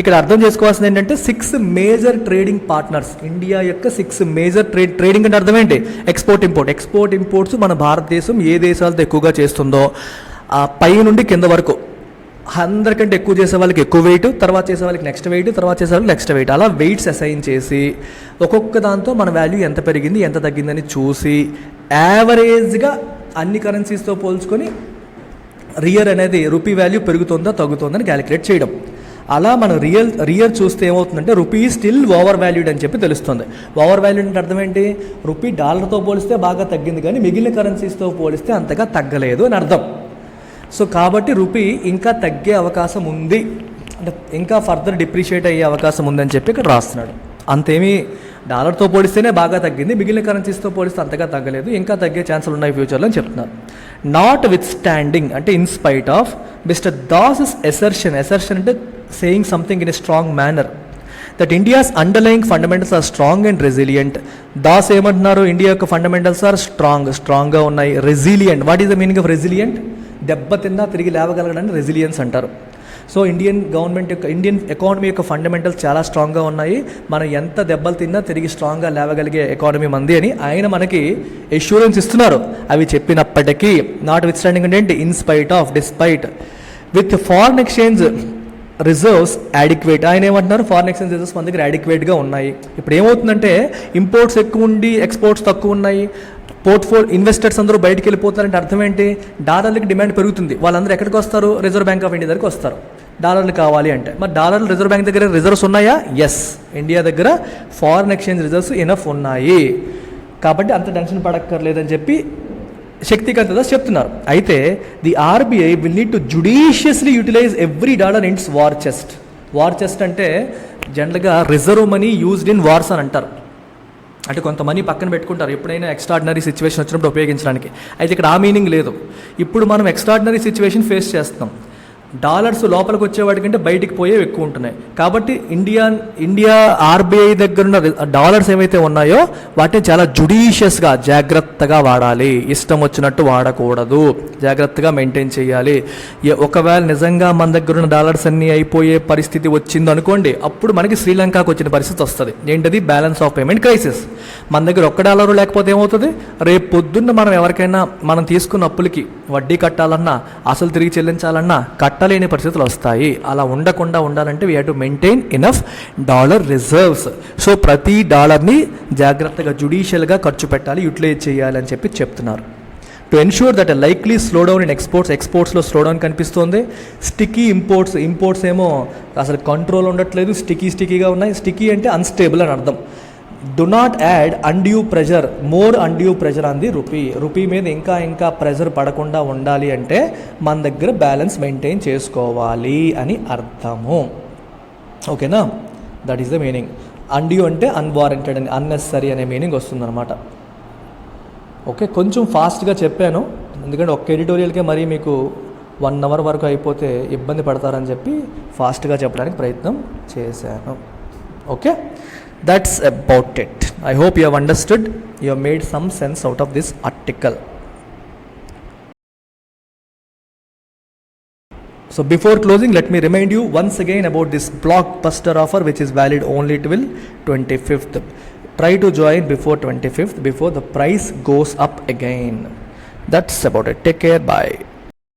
ఇక్కడ అర్థం చేసుకోవాల్సింది ఏంటంటే 6 మేజర్ ట్రేడింగ్ పార్ట్నర్స్, ఇండియా యొక్క 6 మేజర్ ట్రేడింగ్ అంటే అర్థం ఏంటి, ఎక్స్పోర్ట్ ఇంపోర్ట్స్ మన భారతదేశం ఏ దేశాలతో ఎక్కువగా చేస్తుందో పై నుండి కింద వరకు అందరికంటే ఎక్కువ చేసే వాళ్ళకి ఎక్కువ వెయిట్, తర్వాత చేసే వాళ్ళకి నెక్స్ట్ వెయిట్, తర్వాత చేసే వాళ్ళకి నెక్స్ట్ వెయిట్, అలా వెయిట్స్ అసైన్ చేసి ఒక్కొక్క దాంతో మన వాల్యూ ఎంత పెరిగింది ఎంత తగ్గిందని చూసి యావరేజ్గా అన్ని కరెన్సీస్తో పోల్చుకొని రియర్ అనేది రూపీ వాల్యూ పెరుగుతుందా తగ్గుతుందని క్యాలిక్యులేట్ చేయడం. అలా మనం రియర్ చూస్తే ఏమవుతుందంటే రూపీ స్టిల్ ఓవర్ వాల్యూడ్ అని చెప్పి తెలుస్తుంది. ఓవర్ వాల్యూడ్ అంటే అర్థం ఏంటి, రూపీ డాలర్తో పోలిస్తే బాగా తగ్గింది కానీ మిగిలిన కరెన్సీస్తో పోలిస్తే అంతగా తగ్గలేదు అని అర్థం. సో కాబట్టి రూపీ ఇంకా తగ్గే అవకాశం ఉంది, అంటే ఇంకా ఫర్దర్ డిప్రిషియేట్ అయ్యే అవకాశం ఉందని చెప్పి ఇక్కడ రాస్తున్నాడు. అంతేమీ డాలర్తో పోలిస్తేనే బాగా తగ్గింది, మిగిలిన కరెన్సీస్తో పోలిస్తే అంతగా తగ్గలేదు, ఇంకా తగ్గే ఛాన్సులు ఉన్నాయి ఫ్యూచర్లో అని చెప్తున్నారు. నాట్ విత్ స్టాండింగ్ అంటే in spite of Mr Das assertion అంటే saying something in a strong manner that India's underlying fundamentals are strong and resilient. Das ఏమంటున్నారు, ఇండియా యొక్క ఫండమెంటల్స్ ఆర్ స్ట్రాంగ్గా ఉన్నాయి. Resilient, what is the meaning of resilient, దెబ్బతిన్నా తిరిగి లేవగలగడాన్ని రెసిలియన్స్ అంటారు. సో ఇండియన్ గవర్నమెంట్ యొక్క ఇండియన్ ఎకానమీ యొక్క ఫండమెంటల్స్ చాలా స్ట్రాంగ్గా ఉన్నాయి. మనం ఎంత దెబ్బలు తిన్నా తిరిగి స్ట్రాంగ్గా లేవగలిగే ఎకానమీ మంది అని ఆయన మనకి ఎష్యూరెన్స్ ఇస్తున్నారు. అవి చెప్పినప్పటికీ నాట్ విత్ స్టాండింగ్ అంటే in spite of despite with foreign exchange reserves adequate. ఆయన ఏమంటున్నారు, ఫారిన్ ఎక్స్చేంజ్ రిజర్వ్స్ మన దగ్గర యాడిక్వేట్గా ఉన్నాయి. ఇప్పుడు ఏమవుతుందంటే ఇంపోర్ట్స్ ఎక్కువ ఉండి ఎక్స్పోర్ట్స్ తక్కువ ఉన్నాయి, ఇన్వెస్టర్స్ అందరూ బయటికి వెళ్ళిపోతారంటే అర్థం ఏంటి, డాలర్లకి డిమాండ్ పెరుగుతుంది. వాళ్ళందరూ ఎక్కడికి వస్తారు, రిజర్వ్ బ్యాంక్ ఆఫ్ ఇండియా దగ్గరికి వస్తారు డాలర్లు కావాలి అంటే. మరి డాలర్లు రిజర్వ్ బ్యాంక్ దగ్గర రిజర్వ్స్ ఉన్నాయా? ఎస్, ఇండియా దగ్గర ఫారిన్ ఎక్స్చేంజ్ రిజర్వ్స్ ఇనఫ్ ఉన్నాయి. కాబట్టి అంత టెన్షన్ పడక్కర్లేదని చెప్పి శక్తికాంత్ దాస్ చెప్తున్నారు. అయితే the RBI will need to judiciously utilize every dollar in its war chest. War chest అంటే జనరల్గా reserve money used in wars అని అంటారు. అంటే కొంత మనీ పక్కన పెట్టుకుంటారు ఎప్పుడైనా ఎక్స్ట్రాడినరీ సిచ్యువేషన్ వచ్చినప్పుడు ఉపయోగించడానికి. అయితే ఇక్కడ ఆ మీనింగ్ లేదు. ఇప్పుడు మనం ఎక్స్ట్రాడినరీ సిచ్యువేషన్ ఫేస్ చేస్తాం. డాలర్స్ లోపలికి వచ్చేవాడికంటే బయటికి పోయేవి ఎక్కువ ఉంటున్నాయి. కాబట్టి ఇండియా ఆర్బీఐ దగ్గర ఉన్న డాలర్స్ ఏవైతే ఉన్నాయో వాటిని చాలా జుడిషియస్గా జాగ్రత్తగా వాడాలి. ఇష్టం వచ్చినట్టు వాడకూడదు, జాగ్రత్తగా మెయింటైన్ చేయాలి. ఒకవేళ నిజంగా మన దగ్గర ఉన్న డాలర్స్ అన్నీ అయిపోయే పరిస్థితి వచ్చింది అనుకోండి, అప్పుడు మనకి శ్రీలంకకు వచ్చిన పరిస్థితి వస్తుంది. ఏంటది? Balance of payment crisis. మన దగ్గర $1 లేకపోతే ఏమవుతుంది, రేపు పొద్దున్న మనం ఎవరికైనా మనం తీసుకున్న అప్పులకి వడ్డీ కట్టాలన్నా అసలు తిరిగి చెల్లించాలన్నా కట్టలేని పరిస్థితులు వస్తాయి. అలా ఉండకుండా ఉండాలంటే we have to maintain enough dollar reserves. So ప్రతి డాలర్ని జాగ్రత్తగా జుడిషియల్గా ఖర్చు పెట్టాలి, యూటిలైజ్ చేయాలి అని చెప్పి చెప్తున్నారు. To ensure that likely slow down in ఎక్స్పోర్ట్స్లో స్లో డౌన్ కనిపిస్తుంది. స్టికీ ఇంపోర్ట్స్ ఏమో అసలు కంట్రోల్ ఉండట్లేదు, స్టికీగా ఉన్నాయి. స్టికీ అంటే అన్స్టేబుల్ అని అర్థం. Do not add more undue pressure on the rupee మీద ఇంకా ప్రెజర్ పడకుండా ఉండాలి అంటే మన దగ్గర బ్యాలెన్స్ మెయింటైన్ చేసుకోవాలి అని అర్థము. ఓకేనా? That is the meaning. Undue అంటే అన్వారంటెడ్ అని, అన్నెసరీ అనే మీనింగ్ వస్తుందన్నమాట. ఓకే, కొంచెం ఫాస్ట్గా చెప్పాను ఎందుకంటే ఒక్క ఎడిటోరియల్కే మరీ మీకు 1 hour వరకు అయిపోతే ఇబ్బంది పడతారని చెప్పి ఫాస్ట్గా చెప్పడానికి ప్రయత్నం చేశాను. Okay, that's about it. I hope you have understood, you have made some sense out of this article. So before closing, let me remind you once again about this blockbuster offer which is valid only till 25th. Try to join before 25th, before the price goes up again. That's about it. Take care. Bye.